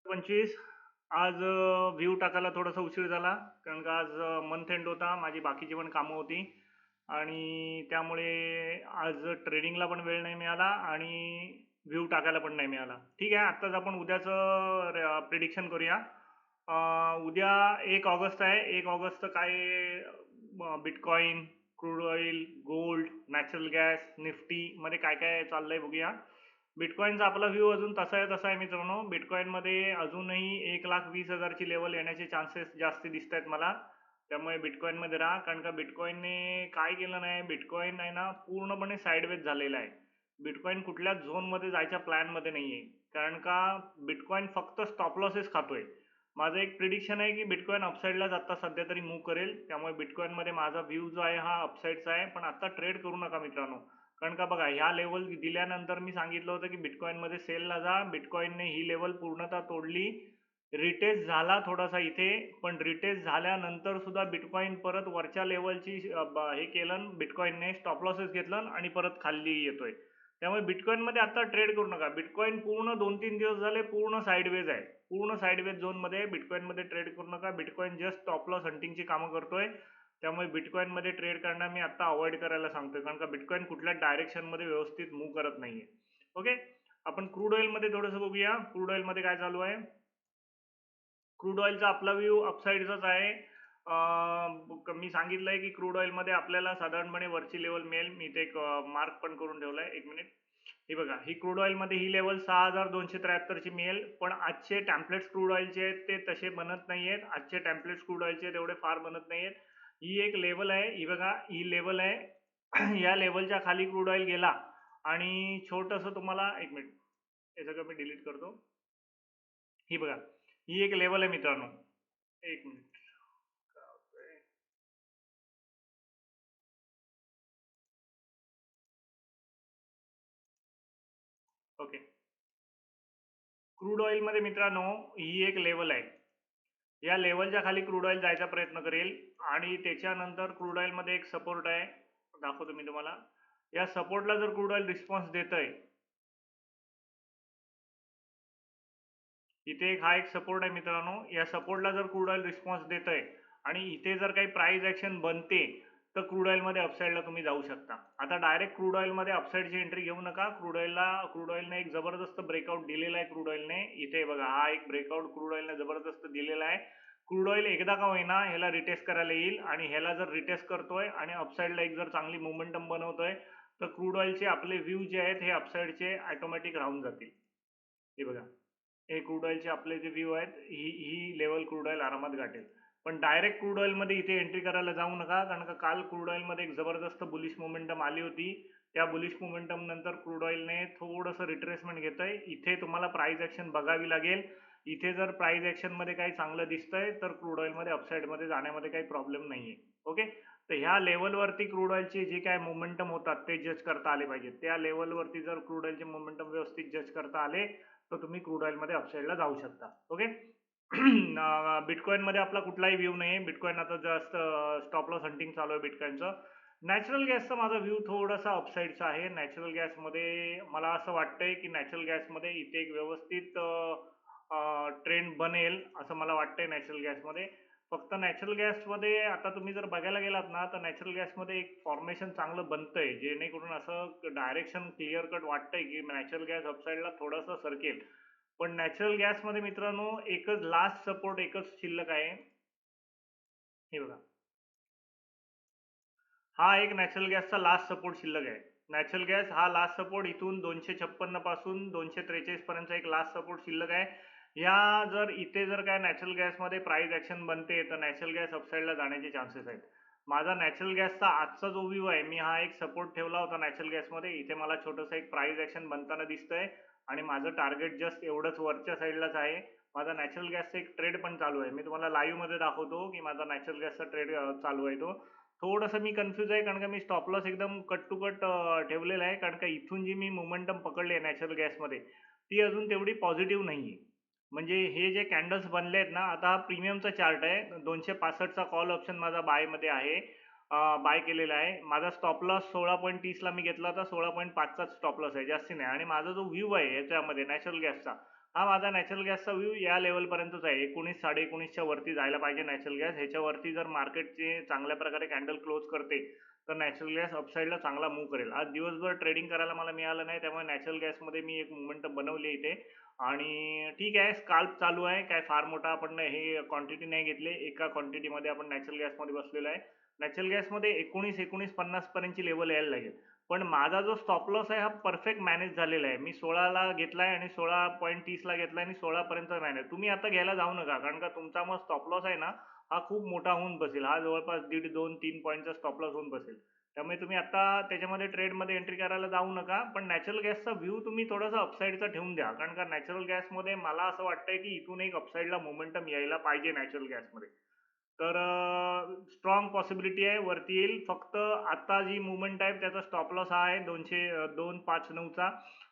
25 आज व्ह्यू टाकायला थोडासा उशीर झाला कारण का आज मंथ एंड होता. माझी बाकीची पण कामं होती आणि त्यामुळे आज ट्रेडिंगला पण वेळ नाही मिळाला आणि व्ह्यू टाकायला पण नाही मिळाला. ठीक आहे, आत्ताच आपण उद्याचं प्रिडिक्शन करूया. उद्या 1 ऑगस्ट आहे. 1 ऑगस्ट काय bitcoin, crude oil, gold, natural gas, Nifty मध्ये काय काय चाललंय बघूया. बिटकॉइनचा आपला व्ह्यू अजून तसा आहे मित्रांनो. बिटकॉइनमध्ये अजूनही 1,20,000ची लेवल येण्याचे चान्सेस जास्त दिसत आहेत मला. त्यामुळे बिटकॉइनमध्ये राहा, कारण का बिटकॉइनने काय केलं नाही, बिटकॉइन आहे ना पूर्णपणे साईडवेज झालेला आहे. बिटकॉइन कुठल्या झोनमध्ये जायच्या प्लॅनमध्ये नाही आहे, कारण का बिटकॉइन फक्त स्टॉप लॉसेस खातोय. माझं एक प्रिडिक्शन आहे की बिटकॉइन अपसाईडलाच आता सध्या तरी मूव्ह करेल. त्यामुळे बिटकॉइनमध्ये माझा व्ह्यू जो आहे हा अपसाईडचा आहे. पण आता ट्रेड करू नका मित्रांनो, कारण का बघा ह्या लेवल दिल्यानंतर मी सांगितलं होतं की बिटकॉइनमध्ये सेलला जा. बिटकॉइनने ही लेवल पूर्णतः तोडली, रिटेस्ट झाला थोडासा इथे, पण रिटेस्ट झाल्यानंतर सुद्धा बिटकॉइन परत वरच्या लेवलची हे केलं, बिटकॉइनने स्टॉप लॉसेस घेतलं आणि परत खाली येतोय. त्यामुळे बिटकॉइनमध्ये आता ट्रेड करू नका. बिटकॉइन पूर्ण 2-3 दिवस झाले पूर्ण साईडवेज आहे. पूर्ण साईडवेज झोनमध्ये बिटकॉइनमध्ये ट्रेड करू नका. बिटकॉइन जस्ट स्टॉप लॉस हंटिंगची कामं करतोय. त्यामुळे बिटकॉइनमध्ये ट्रेड करणं मी आता अवॉइड करायला सांगतोय, कारण का बिटकॉइन कुठल्या डायरेक्शनमध्ये व्यवस्थित मूव्ह करत नाहीये. ओके, आपण क्रूड ऑइलमध्ये थोडंसं बघूया. क्रूड ऑइलमध्ये काय चालू आहे. क्रूड ऑइलचा आपला व्ह्यू अपसाईडचाच आहे. मी सांगितलंय की क्रूड ऑइलमध्ये आपल्याला साधारणपणे वरची लेवल मिळेल. मी ते एक मार्क पण करून ठेवलाय. 1 मिनिट. ही बघा, ही क्रूड ऑइलमध्ये ही लेवल 6,273ची मिळेल. पण आजचे टॅम्पलेट्स क्रूड ऑइलचे आहेत ते तसे बनत नाही आहेत. आजचे टॅम्पलेट्स क्रूड ऑइलचे तेवढे फार बनत नाही आहेत. ही एक लेवल आहे, ही बघा ही लेवल आहे. या लेवलच्या खाली क्रूड ऑइल गेला आणि छोटंसं तुम्हाला 1 मिनिट, हे सगळं मी डिलीट करतो. ही बघा, ही एक लेवल आहे मित्रांनो. 1 मिनिट. ओके, क्रूड ऑइलमध्ये मित्रांनो ही एक लेवल आहे. या लेवलच्या खाली क्रूड ऑइल जायचा प्रयत्न करेल आणि त्याच्यानंतर क्रूड ऑइलमध्ये एक सपोर्ट आहे, दाखवतो मी तुम्हाला. या सपोर्टला जर क्रूड ऑइल रिस्पॉन्स देत आहे, इथे हा एक सपोर्ट आहे मित्रांनो. या सपोर्टला जर क्रूड ऑइल रिस्पॉन्स देत आहे आणि इथे जर काही प्राइस ऍक्शन बनते तर क्रूड ऑइलमध्ये अपसाईडला तुम्ही जाऊ शकता. आता डायरेक्ट क्रूड ऑइलमध्ये अपसाईडची एंट्री घेऊ नका. क्रूड ऑइलने एक जबरदस्त ब्रेकआउट दिलेला आहे. क्रूड ऑइलने इथे बघा, हा एक ब्रेकआउट क्रूड ऑइलने जबरदस्त दिलेला आहे. क्रूड ऑइल एकदा का होईना ह्याला रिटेस्ट करायला येईल आणि ह्याला जर रिटेस्ट करतोय आणि अपसाईडला एक जर चांगली मोमेंटम बनवतोय तर क्रूड ऑइलचे आपले व्ह्यू जे आहेत हे अपसाईडचे ऑटोमॅटिक राहून जातील. हे बघा, हे क्रूड ऑइलचे आपले जे व्ह्यू आहेत, ही लेवल क्रूड ऑइल आरामात गाठेल. पण डायरेक्ट क्रूड ऑइलमध्ये इथे एंट्री करायला जाऊ नका, कारण का काल क्रूड ऑइलमध्ये एक जबरदस्त बुलिश मोमेंटम आली होती. त्या बुलिश मोमेंटम नंतर क्रूड ऑइलने थोडंसं रिट्रेसमेंट घेतंय. इथे तुम्हाला प्राइस ऍक्शन बघावी लागेल. इथे जर प्राइस ऍक्शनमध्ये काही चांगलं दिसतंय तर क्रूड ऑइलमध्ये अपसाईडमध्ये जाण्यामध्ये काही प्रॉब्लेम नाहीये. ओके, तर ह्या लेवलवरती क्रूड ऑइलचे जे काय मोमेंटम होतात ते जज करता आले पाहिजेत. त्या लेवलवरती जर क्रूड ऑइलचे मोमेंटम व्यवस्थित जज करता आले तर तुम्ही क्रूड ऑइलमध्ये अपसाईडला जाऊ शकता. ओके. बिटकॉइनमध्ये आपला कुठलाही व्ह्यू नाही आहे. बिटकॉइन आता जास्त स्टॉप लॉस हंटिंग चालू आहे बिटकॉइनचं. नॅचरल गॅसचा माझा व्ह्यू थोडासा अपसाईडचा आहे. नॅचरल गॅसमध्ये मला असं वाटतंय की नॅचरल गॅसमध्ये इथे एक व्यवस्थित ट्रेंड बनेल असं मला वाटतंय नॅचरल गॅसमध्ये. फक्त नॅचरल गॅसमध्ये आता तुम्ही जर बघायला गेलात ना तर नॅचरल गॅसमध्ये एक फॉर्मेशन चांगलं बनतंय, जेणेकरून असं डायरेक्शन क्लिअर कट वाटतंय की नॅचरल गॅस अपसाईडला थोडंसं सरकेल. पण नॅचरल गॅसमध्ये मित्रांनो एकच लास्ट सपोर्ट एकच शिल्लक आहे. हे बघा, हा एक नॅचरल गॅसचा लास्ट सपोर्ट शिल्लक आहे. नॅचरल गॅस हा लास्ट सपोर्ट इथून 256 पासून 243 पर्यंत एक लास्ट सपोर्ट शिल्लक आहे. या जर इथे जर काय नॅचरल गॅसमध्ये प्राइस ऍक्शन बनते तर नॅचरल गॅस अपसाईडला जाण्याचे चान्सेस आहेत. माझा नॅचरल गॅसचा आजचा जो व्ह्यू आहे, मी हा एक सपोर्ट ठेवला होता नॅचरल गॅसमध्ये. इथे मला छोटंसं एक प्राइस ऍक्शन बनताना दिसतंय आणि माझं टार्गेट जस्ट एवढंच वरच्या साईडलाच आहे. माझा नॅचरल गॅसचा एक ट्रेड पण चालू आहे. मी तुम्हाला लाईव्ह मध्ये दाखवतो की माझा नॅचरल गॅसचा ट्रेड चालू आहे तो. थोडंसं मी कन्फ्यूज आहे, कारण का मी स्टॉप लॉस एकदम कट टू कट ठेवलेला आहे, कारण का इथून जी मी मोमेंटम पकडली आहे नॅचरल गॅसमध्ये ती अजून तेवढी पॉझिटिव्ह नाही आहे. म्हणजे हे जे कॅन्डल्स बनले आहेत ना, आता हा प्रीमियमचा चार्ट आहे. 265चा कॉल ऑप्शन माझा बायमध्ये आहे, बाय केलेला आहे. माझा स्टॉप लॉस 16.30ला मी घेतला होता. 16.5चा स्टॉप लॉस आहे, जास्ती नाही. आणि माझा जो व्ह्यू आहे याच्यामध्ये नॅचरल गॅसचा, हा माझा नॅचरल गॅसचा व्ह्यू या लेवलपर्यंतच आहे. 19 19.5च्या वरती जायला पाहिजे नॅचरल गॅस. ह्याच्यावरती जर मार्केटचे चांगल्या प्रकारे कॅन्डल क्लोज करते तर नॅचरल गॅस अपसाईडला चांगला मूव्ह करेल. आज दिवसभर ट्रेडिंग करायला मला मिळालं नाही, त्यामुळे नॅचरल गॅसमध्ये मी एक मोमेंटम बनवली इथे. आणि ठीक आहे, स्काल्प चालू आहे. काय फार मोठा आपण हे क्वांटिटी नाही घेतले, एका क्वांटिटीमध्ये आपण नॅचरल गॅसमध्ये बसलेलो आहे. नॅचरल गॅसमध्ये 19-19.50 पर्यंतची लेवल यायला लागेल. पण माझा जो स्टॉप लॉस आहे हा परफेक्ट मॅनेज झालेला आहे. मी 16ला घेतलाय आणि 16.30ला घेतलाय आणि 16पर्यंत मॅनेज. तुम्ही आता घ्यायला जाऊ नका, कारण का तुमचा मग स्टॉप लॉस आहे ना हा खूप मोठा होऊन बसेल. हा जवळपास 1.5 2-3 पॉईंटचा स्टॉप लॉस होऊन बसेल. त्यामुळे तुम्ही आता त्याच्यामध्ये ट्रेडमध्ये एंट्री करायला जाऊ नका. पण नॅचरल गॅसचा व्ह्यू तुम्ही थोडासा अपसाईडचा ठेवून द्या, कारण का नॅचरल गॅसमध्ये मला असं वाटतंय की इथून एक अपसाईडला मोमेंटम यायला पाहिजे नॅचरल गॅसमध्ये. तर स्ट्रॉंग पॉसिबिलिटी आहे वरती येईल. फक्त आता जी मुवमेंट आहे त्याचा स्टॉप लॉस हा आहे 259चा.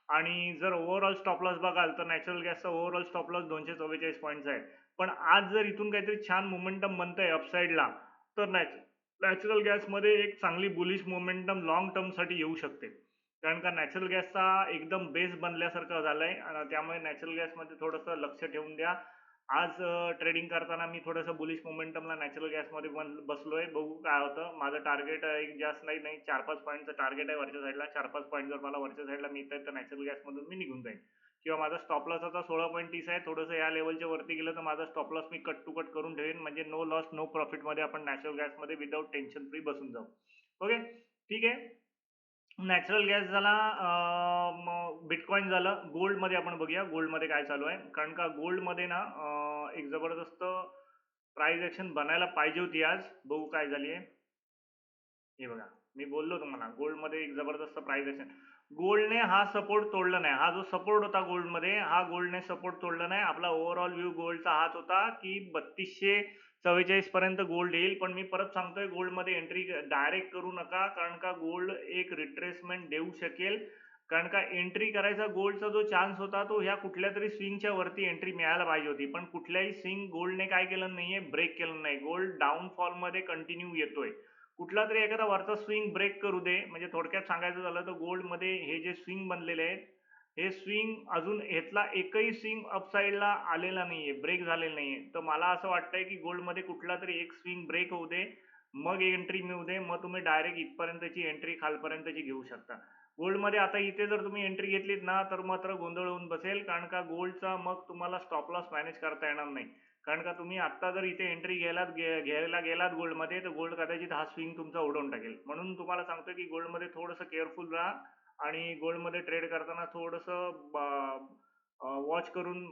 आणि जर ओव्हरऑल स्टॉप लॉस बघाल तर नॅचरल गॅसचा ओव्हरऑल स्टॉप लॉस 244 पॉईंट्स आहे. पण आज जर इथून काहीतरी छान मोमेंटम बनतंय अपसाईडला तर नॅचरल गॅसमध्ये एक चांगली बुलिश मोमेंटम लॉंग टर्मसाठी येऊ शकते. कारण का नॅचरल गॅसचा एकदम बेस बनल्यासारखं झालंय, त्यामुळे नॅचरल गॅसमध्ये थोडंसं लक्ष ठेवून द्या. आज ट्रेडिंग करताना मी थोडंसं बुलिश मोमेंटमला नॅचरल गॅसमध्ये बसलोय. बघू काय होतं. माझं टार्गेट एक जास्त नाही 4-5 पॉईंटचं टार्गेट आहे वरच्या साईडला. 4-5 पॉईंट जर मला वरच्या साईडला मिळत आहेत तर नॅचरल गॅसमधून मी निघून जाईल. किंवा माझा स्टॉप लॉस आता 16.30 आहे. थोडंसं या लेवलच्या वरती गेलं तर माझा स्टॉप लॉस मी कट टू कट करून ठेवेन, म्हणजे नो लॉस नो प्रॉफिटमध्ये आपण नॅचरल गॅसमध्ये विदाऊट टेन्शन फ्री बसून जाऊ. ओके, ठीक आहे. नॅचरल गॅस झाला, मग बिटकॉइन झालं. गोल्डमध्ये आपण बघूया गोल्डमध्ये काय चालू आहे. कारण का गोल्डमध्ये ना एक जबरदस्त प्राइस ॲक्शन बनायला पाहिजे होती आज. बघू काय झाली आहे. हे बघा, मी बोललो तुम्हाला गोल्डमध्ये एक जबरदस्त प्राइस ॲक्शन. गोल्डने हा सपोर्ट तोडला नाही. हा जो सपोर्ट होता गोल्डमध्ये हा गोल्डने सपोर्ट तोडला नाही. आपला ओव्हरऑल व्ह्यू गोल्डचा हाच होता की 3244 पर्यंत गोल्ड येईल. पण मी परत सांगतोय गोल्डमध्ये एंट्री डायरेक्ट करू नका, कारण का गोल्ड एक रिट्रेसमेंट देऊ शकेल. कारण का एंट्री करायचा गोल्डचा जो चान्स होता तो ह्या कुठल्या तरी स्विंगच्या वरती एंट्री मिळायला पाहिजे होती. पण कुठल्याही स्विंग गोल्डने काय केलं नाहीये, ब्रेक केलं नाही. गोल्ड डाऊनफॉलमध्ये कंटिन्यू येतोय. कुठला तरी एखादा वरचा स्विंग ब्रेक करू दे. म्हणजे थोडक्यात सांगायचं झालं तर गोल्डमध्ये हे जे स्विंग बनलेले आहेत, हे स्विंग अजून ह्यातला एकही स्विंग अपसाईडला आलेला नाहीये, ब्रेक झालेला नाहीये. तर मला असं वाटतंय की गोल्डमध्ये कुठला तरी एक स्विंग ब्रेक होऊ दे, मग एंट्री मिळू दे, मग तुम्ही डायरेक्ट इथपर्यंतची एंट्री खालपर्यंतची घेऊ शकता. गोल्डमध्ये आता इथे जर तुम्ही एंट्री घेतलीत ना तर मात्र गोंधळ होऊन बसेल, कारण का गोल्डचा मग तुम्हाला स्टॉप लॉस मॅनेज करता येणार नाही. कारण का तुम्ही आत्ता जर इथे एंट्री घ्यायला गेलात गोल्डमध्ये तर गोल्ड कदाचित हा स्विंग तुमचा उडवून टाकेल. म्हणून तुम्हाला सांगतो की गोल्डमध्ये थोडंसं केअरफुल राहा आणि गोल्डमध्ये ट्रेड करताना थोडंसं वॉच करून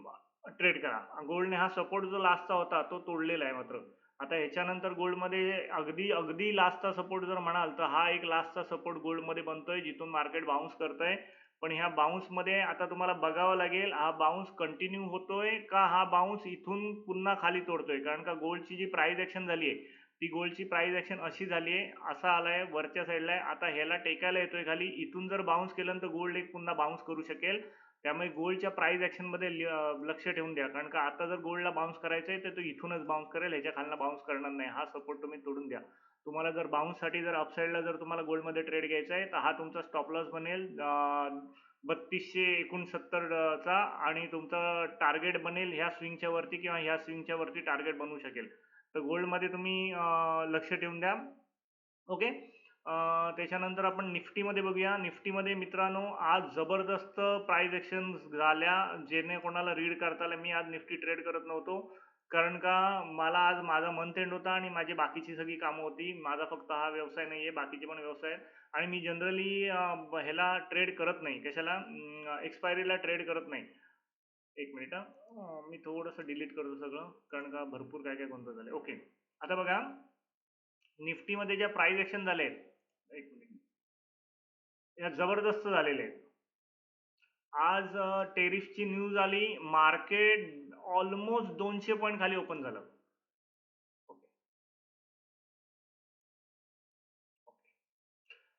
ट्रेड करा. गोल्डने हा सपोर्ट जो लास्टचा होता तो तोडलेला आहे मात्र. आता ह्याच्यानंतर गोल्डमध्ये अगदी अगदी लास्टचा सपोर्ट जर म्हणाल तर हा एक लास्टचा सपोर्ट गोल्डमध्ये बनतोय जिथून मार्केट बाउन्स करतंय. पण ह्या बाउन्समध्ये आता तुम्हाला बघावं लागेल हा बाउन्स कंटिन्यू होतोय का हा बाउन्स इथून पुन्हा खाली तोडतोय. कारण का गोल्डची जी प्राइस ॲक्शन झाली आहे ती गोल्डची प्राइस ॲक्शन अशी झाली आहे, असा आलाय वरच्या साईडला आहे. आता ह्याला टेकायला येतोय खाली. इथून जर बाउन्स केलं तर गोल्ड एक पुन्हा बाउन्स करू शकेल. त्यामुळे गोल्डच्या प्राइस ॲक्शनमध्ये लक्ष ठेवून द्या. कारण का आता जर गोल्डला बाउन्स करायचं आहे तर तो इथूनच बाउन्स करेल, ह्याच्या खालनं बाउन्स करणार नाही. हा सपोर्ट तुम्ही तोडून द्या. तुम्हाला जर बाउन्ससाठी जर अपसाईडला जर तुम्हाला गोल्डमध्ये ट्रेड घ्यायचा आहे तर हा तुमचा स्टॉप लॉस बनेल 3269चा. आणि तुमचं टार्गेट बनेल ह्या स्विंगच्या वरती किंवा ह्या स्विंगच्या वरती टार्गेट बनवू शकेल. तर गोल्डमध्ये तुम्ही लक्ष ठेवून द्या. ओके, त्याच्यानंतर आपण निफ्टीमध्ये बघूया. निफ्टीमध्ये मित्रांनो आज जबरदस्त प्राइस ॲक्शन झाल्या, जेणे कोणाला रीड करता आलं. मी आज निफ्टी ट्रेड करत नव्हतो, कारण का मला आज माझा मंथ एंड होता आणि माझी बाकीची सगळी कामं होती. माझा फक्त हा व्यवसाय नाही आहे, बाकीचे पण व्यवसाय आहेत. आणि मी जनरली ह्याला ट्रेड करत नाही. कशाला? एक्सपायरीला ट्रेड करत नाही. एक मिनिट, मी थोडंसं डिलीट करतो सगळं, कारण का भरपूर काय काय गोंधळ झाले. ओके, आता बघा निफ्टीमध्ये ज्या प्राइस ॲक्शन झाले आहेत, एक मिनिट, या जबरदस्त झालेले आहेत. आज टेरिफची न्यूज आली, मार्केट ऑलमोस्ट 200 पॉईंट खाली ओपन झालं. ओके,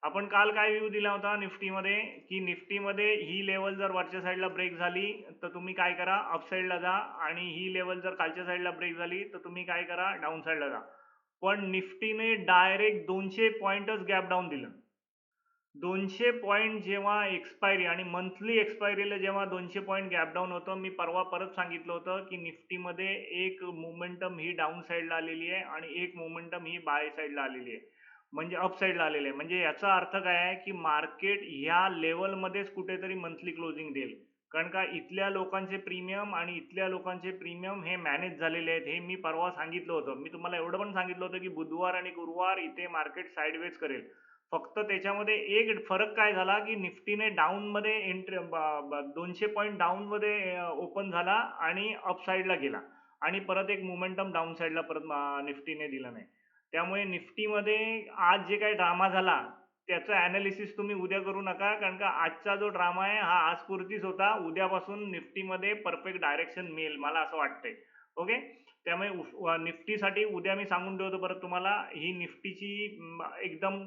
आपण काल काय व्ह्यू दिला होता निफ्टीमध्ये की निफ्टीमध्ये ही लेवल जर वरच्या साईडला ब्रेक झाली तर तुम्ही काय करा, अप साईडला जा. आणि ही लेवल जर खालच्या साईडला ब्रेक झाली तर तुम्ही काय करा, डाऊन साईडला जा. पण निफ्टीने डायरेक्ट 200 पॉईंटच गॅप डाऊन दिलं. 200 पॉईंट जेव्हा एक्सपायरी आणि मंथली एक्सपायरीला जेव्हा 200 पॉईंट गॅप डाऊन होतं, मी परवा परत सांगितलं होतं की निफ्टीमध्ये एक मोमेंटम ही डाऊन साईडला आलेली आहे आणि एक मोमेंटम ही बाय साईडला आलेली आहे, म्हणजे अप साईडला आलेली आहे. म्हणजे याचा अर्थ काय आहे की मार्केट ह्या लेवलमध्येच कुठेतरी मंथली क्लोजिंग देईल. कारण का इथल्या लोकांचे प्रीमियम आणि इथल्या लोकांचे प्रीमियम हे मॅनेज झालेले आहेत. हे मी परवा सांगितलं होतं. मी तुम्हाला एवढं पण सांगितलं होतं की बुधवार आणि गुरुवार इथे मार्केट साईडवेज करेल. फक्त त्याच्यामध्ये एक फरक काय झाला की निफ्टीने डाऊनमध्ये एंट्री 200 पॉईंट डाऊनमध्ये ओपन झाला आणि अप साईडला गेला आणि परत एक मोमेंटम डाऊन साईडला परत निफ्टीने दिला नाही. त्यामुळे निफ्टीमध्ये आज जे काही ड्रामा झाला त्याचं ॲनालिसिस तुम्ही उद्या करू नका, कारण का आजचा जो ड्रामा आहे हा आजपुरतीच होता. उद्यापासून निफ्टीमध्ये परफेक्ट डायरेक्शन मिळेल मला असं वाटतंय. ओके. त्यामुळे निफ्टीसाठी उद्या मी सांगून ठेवतो परत तुम्हाला, ही निफ्टीची एकदम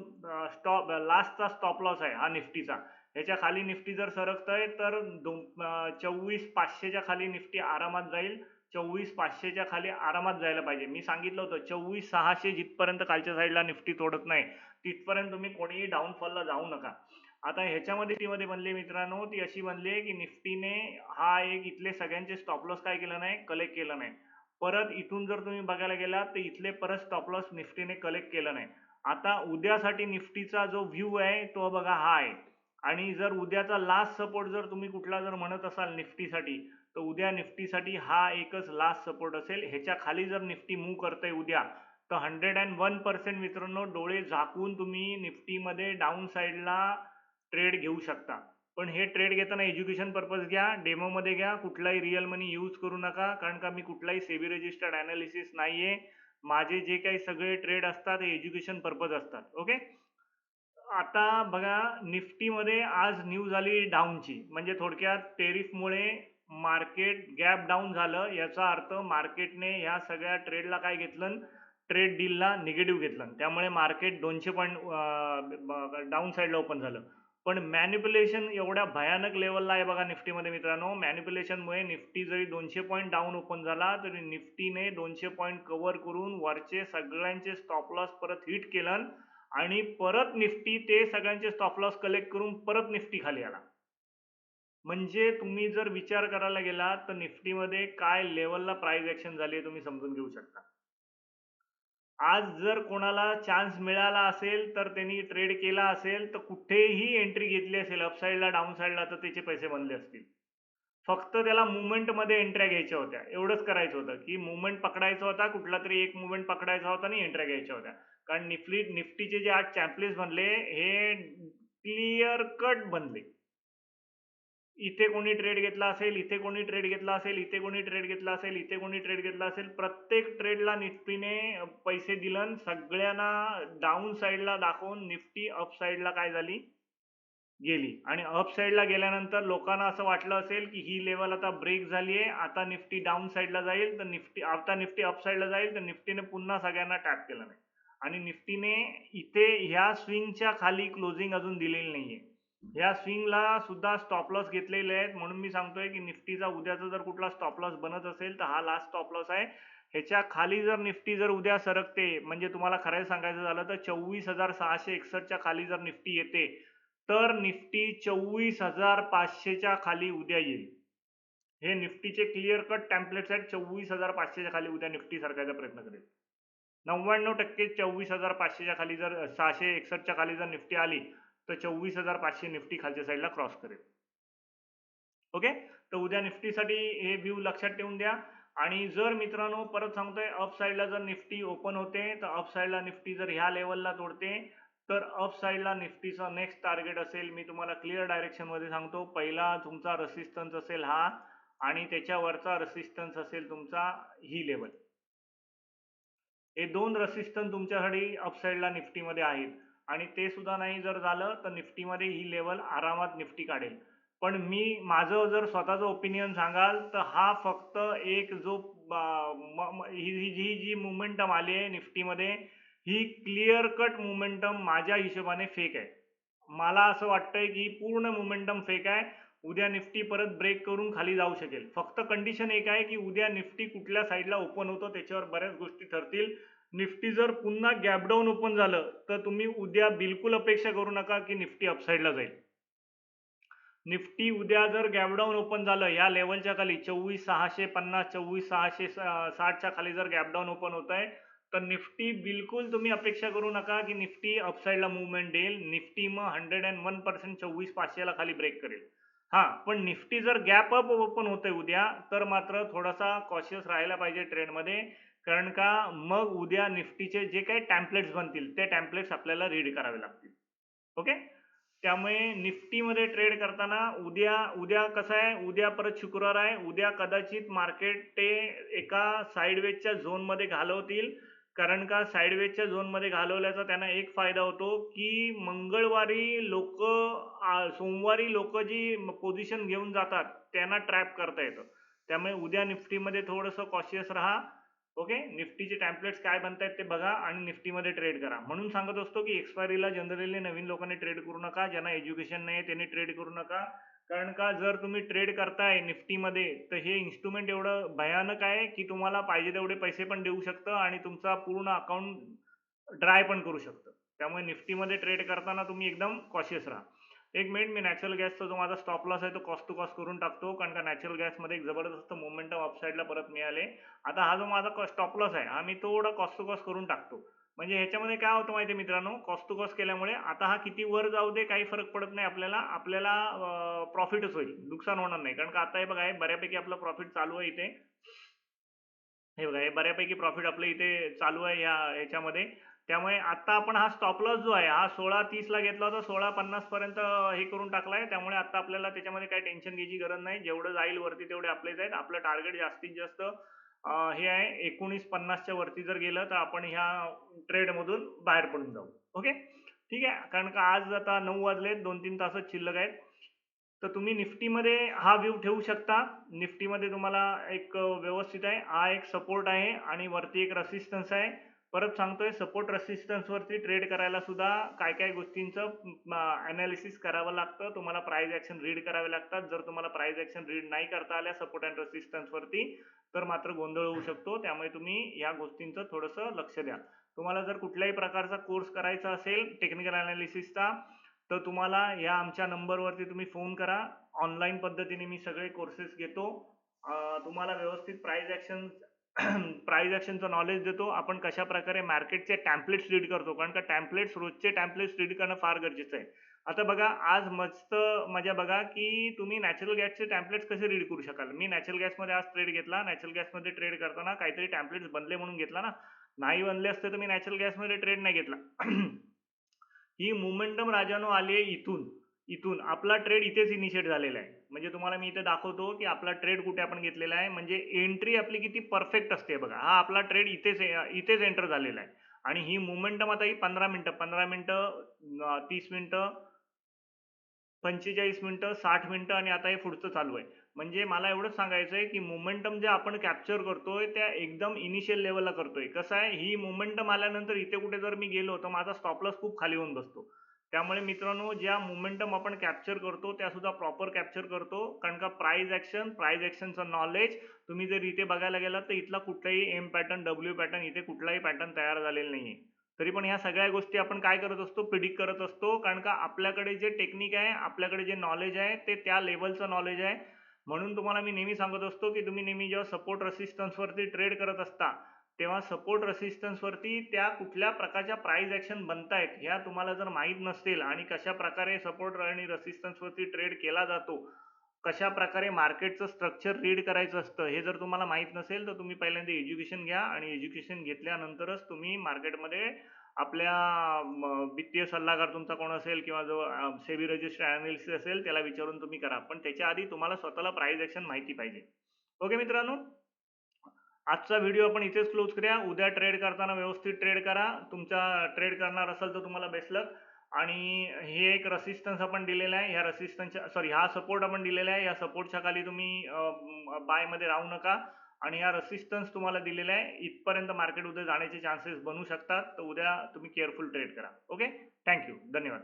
स्टॉप लास्टचा स्टॉप लॉस आहे हा निफ्टीचा. ह्याच्या खाली निफ्टी जर सरकतंय तर 24,500च्या खाली निफ्टी आरामात जाईल. 24,500च्या खाली आरामात जायला पाहिजे. मी सांगितलं होतं 24,600 जिथपर्यंत खालच्या साईडला निफ्टी तोडत नाही तिथपर्यंत तुम्ही कोणीही डाऊनफॉलला जाऊ नका. आता ह्याच्यामध्ये मध्ये बनली मित्रांनो, ती अशी बनली आहे की निफ्टीने हा एक इथले सगळ्यांचे स्टॉप लॉस काय केलं नाही, कलेक्ट केलं नाही. परत इथून जर तुम्ही बघायला गेलात तर इथले परत स्टॉप लॉस निफ्टीने कलेक्ट केलं नाही. आता उद्यासाठी निफ्टीचा जो व्ह्यू आहे तो बघा हा आहे. आणि जर उद्याचा लास्ट सपोर्ट जर तुम्ही कुठला जर म्हणत असाल निफ्टीसाठी, तर उद्या निफ्टीसाठी हा एकच लास्ट सपोर्ट असेल. ह्याच्या खाली जर निफ्टी मूव्ह करतंय उद्या तर 101% मित्रांनो डोळे झाकून तुम्ही निफ्टीमध्ये डाऊन साईडला ट्रेड घेऊ शकता. पण हे ट्रेड घेताना एज्युकेशन पर्पज घ्या, डेमोमध्ये घ्या, कुठलाही रिअल मनी यूज करू नका, कारण का मी कुठलाही सेबी रजिस्टर्ड ॲनालिसिस नाहीये. माझे जे काही सगळे ट्रेड असतात हे एज्युकेशन पर्पज असतात. ओके. आता बघा निफ्टीमध्ये आज न्यूज आली डाऊनची, म्हणजे थोडक्यात टेरिफमुळे मार्केट गॅप डाऊन झालं. याचा अर्थ मार्केटने ह्या सगळ्या ट्रेडला काय घेतलं, ट्रेड डीलला निगेटिव्ह घेतलं. त्यामुळे मार्केट 200 पॉईंट डाऊन साईडला ओपन झालं. पण मॅनिप्युलेशन एवढ्या भयानक लेवलला आहे बघा निफ्टीमध्ये मित्रांनो. मॅनिप्युलेशनमुळे निफ्टी जरी 200 पॉईंट डाऊन ओपन झाला तरी निफ्टीने 200 पॉईंट कव्हर करून वरचे सगळ्यांचे स्टॉप लॉस परत हिट केलं आणि परत निफ्टी ते सगळ्यांचे स्टॉप लॉस कलेक्ट करून परत निफ्टी खाली आला. म्हणजे तुम्ही जर विचार करायला गेला तर निफ्टीमध्ये काय लेवलला प्राइस ऍक्शन झाली आहे तुम्ही समजून घेऊ शकता. आज जर कोणाला चान्स मिळाला असेल तर त्यांनी ट्रेड केला असेल तर कुठेही एंट्री घेतली असेल अपसाईडला डाऊन साईडला तर त्याचे पैसे बनले असतील. फक्त त्याला मुवमेंटमध्ये एंट्र्या घ्यायच्या होत्या. एवढंच करायचं होतं की मुवमेंट पकडायचा होता, कुठला तरी एक मुवमेंट पकडायचा होता आणि एंट्र्या घ्यायच्या होत्या. कारण निफ्टीचे जे आज चॅम्पियन्स बनले हे क्लिअर कट बनले. इथे कोणी ट्रेड घेतला असेल, इथे कोणी ट्रेड घेतला असेल, इथे कोणी ट्रेड घेतला असेल, इथे कोणी ट्रेड घेतला असेल, प्रत्येक ट्रेडला निफ्टीने पैसे दिलन. सगळ्यांना डाऊन साईडला दाखवून निफ्टी अप साईडला काय झाली, गेली. आणि अप साईडला गेल्यानंतर लोकांना असं वाटलं असेल की ही लेवल आता ब्रेक झाली आहे, आता निफ्टी डाऊन साईडला जाईल, तर निफ्टी अप साईडला जाईल, तर निफ्टीने पुन्हा सगळ्यांना टॅप केलं नाही. आणि निफ्टीने इथे ह्या स्विंगच्या खाली क्लोजिंग अजून दिलेली नाहीये. ह्या स्विंगला सुद्धा स्टॉप लॉस घेतलेले आहेत. म्हणून मी सांगतोय की निफ्टीचा उद्याचा जर कुठला स्टॉप लॉस बनत असेल तर हा लास्ट स्टॉप लॉस आहे. ह्याच्या खाली जर निफ्टी जर उद्या सरकते, म्हणजे तुम्हाला खरं सांगायचं झालं तर 24,661च्या खाली जर निफ्टी येते तर निफ्टी 24,500च्या खाली उद्या येईल. हे निफ्टीचे क्लिअर कट टेम्पलेट्स आहेत. 24,500च्या खाली उद्या निफ्टी सरकायचा प्रयत्न करेल. 99% 24,500च्या खाली जर 661च्या खाली जर निफ्टी आली तर 24,500 निफ्टी खालच्या साईडला क्रॉस करेल. ओके. तर उद्या निफ्टीसाठी हे व्ह्यू लक्षात ठेवून द्या. आणि जर मित्रांनो परत सांगतोय अप साईडला जर निफ्टी ओपन होते तर अप साईडला निफ्टी जर ह्या लेवलला तोडते तर अप साईडला निफ्टीचा नेक्स्ट टार्गेट असेल, मी तुम्हाला क्लिअर डायरेक्शन मध्ये सांगतो, पहिला तुमचा रेसिस्टन्स असेल हा आणि त्याच्यावरचा रेसिस्टन्स असेल तुमचा ही लेवल. हे दोन रेसिस्टन्स तुमच्यासाठी अपसाईडला निफ्टीमध्ये आहेत. आणि ते सुद्धा नाही जर झालं तर निफ्टीमध्ये ही लेवल आरामात निफ्टी काढेल. पण मी माझं जर स्वतःचं ओपिनियन सांगाल तर हा फक्त एक जो ही जी जी मोमेंटम आली आहे निफ्टीमध्ये ही क्लिअर कट मोमेंटम माझ्या हिशोबाने फेक आहे. मला असं वाटतंय की पूर्ण मोमेंटम फेक आहे. उद्या निफ्टी परत ब्रेक करून खाली जाऊ शकेल. फक्त कंडिशन एक आहे की उद्या निफ्टी कुठल्या साईडला ओपन होतो त्याच्यावर बऱ्याच गोष्टी ठरतील. निफ्टी जर पुन्हा गॅप डाऊन ओपन झालं तर तुम्ही उद्या बिलकुल अपेक्षा करू नका की निफ्टी अपसाईडला जाईल. निफ्टी उद्या जर गॅप डाऊन ओपन झालं या लेवलच्या खाली 24,650 24,660च्या खाली जर गॅप डाऊन ओपन होत आहे तर निफ्टी बिलकुल तुम्ही अपेक्षा करू नका की निफ्टी अपसाईडला मुवमेंट देईल. निफ्टी मग 101% 24,500ला खाली ब्रेक करेल. हा, पण निफ्टी जर गॅप अप ओपन होतंय उद्या तर मात्र थोडासा कॉशियस राहायला पाहिजे ट्रेडमध्ये. कारण का मग उद्या निफ्टीचे जे काही टॅम्पलेट्स बनतील ते टॅम्पलेट्स आपल्याला रीड करावे लागतील. ओके, त्यामुळे निफ्टीमध्ये ट्रेड करताना उद्या उद्या कसं आहे, उद्या परत शुक्रवार आहे, उद्या कदाचित मार्केट ते एका साईडवेजच्या झोनमध्ये घालवतील. कारण का साईडवेजच्या झोनमध्ये घालवल्याचा त्यांना एक फायदा होतो की मंगळवारी लोक सोमवारी लोक जी पोझिशन घेऊन जातात त्यांना ट्रॅप करता येतं. त्यामुळे उद्या निफ्टीमध्ये थोडंसं कॉशियस राहा. ओके, निफ्टीचे टॅम्पलेट्स काय बनतायत ते बघा आणि निफ्टीमध्ये ट्रेड करा. म्हणून सांगत असतो की एक्सपायरीला जनरली नवीन लोकांनी ट्रेड करू नका. ज्यांना एज्युकेशन नाही त्यांनी ट्रेड करू नका. कारण का जर तुम्ही ट्रेड करताय निफ्टीमध्ये तर हे इन्स्ट्रुमेंट एवढं भयानक आहे की तुम्हाला पाहिजे तेवढे पैसे पण देऊ शकतं आणि तुमचा पूर्ण अकाउंट ड्राय पण करू शकतं. त्यामुळे निफ्टीमध्ये ट्रेड करताना तुम्ही एकदम कॉशियस राहा. एक मिनिट, मी नॅचरल गॅसचा जो माझा स्टॉप लॉस आहे तो कॉस्ट टू कॉस्ट करून टाकतो. कारण का नॅचरल गॅसमध्ये एक जबरदस्त मोमेंटम अपसाईडला परत मिळाले. आता हा जो माझा स्टॉप लॉस आहे हा मी थोडा कॉस्ट टू कॉस्ट करून टाकतो. म्हणजे ह्याच्यामध्ये काय होतं माहिती आहे मित्रांनो, कॉस्ट टू कॉस्ट केल्यामुळे आता हा किती वर जाऊ दे काही फरक पडत नाही आपल्याला. आपल्याला प्रॉफिटच होईल, नुकसान होणार नाही. कारण का आता हे बघा, हे बऱ्यापैकी आपलं प्रॉफिट चालू आहे इथे. हे बघा, हे बऱ्यापैकी प्रॉफिट आपलं इथे चालू आहे ह्याच्यामध्ये. त्यामुळे आता आपण हा स्टॉप लॉस जो आहे हा 16.30 ला घेतला होता, 16.50 पर्यंत हे करून टाकलाय. त्यामुळे आता आपल्याला त्याच्यामध्ये काही टेन्शन घ्यायची गरज नाही. जेवढं जाईल वरती तेवढे आपले जाईल. आपलं टार्गेट जास्तीत जास्त हे आहे 19.50च्या वरती जर गेलं तर आपण ह्या ट्रेडमधून बाहेर पडून जाऊ. ओके, ठीक आहे. कारण का आज आता 9 वाजलेत, 2-3 तासच शिल्लक आहेत. तर तुम्ही निफ्टीमध्ये हा व्ह्यू ठेवू शकता. निफ्टीमध्ये तुम्हाला एक व्यवस्थित आहे, हा एक सपोर्ट आहे आणि वरती एक रेसिस्टन्स आहे. परत सांगतोय, सपोर्ट रेसिस्टन्स वरती ट्रेड करायला सुद्धा काय काय गोष्टींचं अनालिसिस करावं लागतं. तुम्हाला प्राइस ऍक्शन रीड करावे लागतात. जर तुम्हाला प्राइस ऍक्शन रीड नाही करता आल्या सपोर्ट अँड रेसिस्टन्स वरती तर मात्र गोंधळ होऊ शकतो. त्यामुळे तुम्ही या गोष्टींचं थोडंसं लक्ष द्या. तुम्हाला जर कुठल्याही प्रकारचा कोर्स करायचा असेल टेक्निकल अनालिसिसचा तर तुम्हाला या आमच्या नंबरवरती तुम्ही फोन करा. ऑनलाईन पद्धतीने मी सगळे कोर्सेस घेतो. तुम्हाला व्यवस्थित प्राइस ऍक्शन प्राइस ऍक्शनचं नॉलेज देतो. आपण कशा प्रकारे मार्केटचे टॅम्पलेट्स रीड करतो. कारण का टॅम्पलेट्स, रोजचे टॅम्पलेट्स रीड करणं फार गरजेचं आहे. आता बघा, आज मस्त मजा बघा की तुम्ही नॅचरल गॅसचे टॅम्पलेट्स कसे रीड करू शकाल. मी नॅचरल गॅसमध्ये आज ट्रेड घेतला. नॅचरल गॅसमध्ये ट्रेड करताना काहीतरी टॅम्पलेट्स बनले म्हणून घेतला ना. नाही बनले असते तर मी नॅचरल गॅसमध्ये ट्रेड नाही घेतला. ही मोमेंटम राजानो आली आहे इथून. इथून आपला ट्रेड इथेच इनिशिएट झालेला आहे. म्हणजे तुम्हाला मी इथे दाखवतो की आपला ट्रेड कुठे आपण घेतलेला आहे. म्हणजे एंट्री आपली किती परफेक्ट असते बघा. हा आपला ट्रेड इथेच एंटर झालेला आहे. आणि ही मोमेंटम आता ही 15 मिनिटं 30 मिनिटं 45 मिनिटं 60 मिनिटं आणि आता हे पुढचं चालू आहे. म्हणजे मला एवढंच सांगायचं आहे की मोमेंटम जे आपण कॅप्चर करतोय त्या एकदम इनिशियल लेवलला करतोय. कसं आहे, ही मोमेंटम आल्यानंतर इथे कुठे जर मी गेलो तर माझा स्टॉप लॉस खूप खाली होऊन बसतो. त्यामुळे मित्रांनो, ज्या मोमेंटम आपण कॅप्चर करतो त्या सुद्धा प्रॉपर कॅप्चर करतो. कारण का प्राइस ऍक्शनचं नॉलेज तुम्ही जर इथे बघायला गेलात तर इथला कुठलाही एम पॅटर्न, डब्ल्यू पॅटर्न, इथे कुठलाही पॅटर्न तयार झालेला नाहीये. तरी पण ह्या सगळ्या गोष्टी आपण काय करत असतो, प्रिडिक्ट करत असतो. कारण का आपल्याकडे जे टेक्निक आहे, आपल्याकडे जे नॉलेज आहे ते त्या लेवलचं नॉलेज आहे. म्हणून तुम्हाला मी नेहमी सांगत असतो की तुम्ही नेहमी जेव्हा सपोर्ट रेसिस्टन्स वरती ट्रेड करत असता तेव्हा सपोर्ट रेसिस्टन्स वरती त्या कुठल्या प्रकारच्या प्राइस ऍक्शन बनतायत ह्या तुम्हाला जर माहीत नसतील आणि कशा प्रकारे सपोर्ट आणि रेसिस्टन्स वरती ट्रेड केला जातो, कशा प्रकारे मार्केटचं स्ट्रक्चर रीड करायचं असतं हे जर तुम्हाला माहित नसेल तर तुम्ही पहिल्यांदा एज्युकेशन घ्या आणि एज्युकेशन घेतल्यानंतरच तुम्ही मार्केटमध्ये आपल्या वित्तीय सल्लागार तुमचा कोण असेल किंवा जो सेबी रजिस्टर्ड अनालिस्ट असेल त्याला विचारून तुम्ही करा. पण त्याच्या आधी तुम्हाला स्वतःला प्राइस ऍक्शन माहिती पाहिजे. ओके मित्रांनो, आजचा व्हिडिओ आपण इथेच क्लोज करूया. उद्या ट्रेड करताना व्यवस्थित ट्रेड करा. तुमचा ट्रेड करणार असाल तर तुम्हाला बेस्ट लक. आणि हे एक रेसिस्टन्स आपण दिलेला आहे. ह्या रेसिस्टन्सच्या हा सपोर्ट आपण दिलेला आहे. या सपोर्टच्या खाली तुम्ही बाय मध्ये राहू नका. आणि हा रेसिस्टन्स तुम्हाला दिलेला आहे. इथपर्यंत मार्केट उद्या जाण्याचे चान्सेस बनू शकतात. तर उद्या तुम्ही केअरफुल ट्रेड करा. ओके, थँक्यू, धन्यवाद.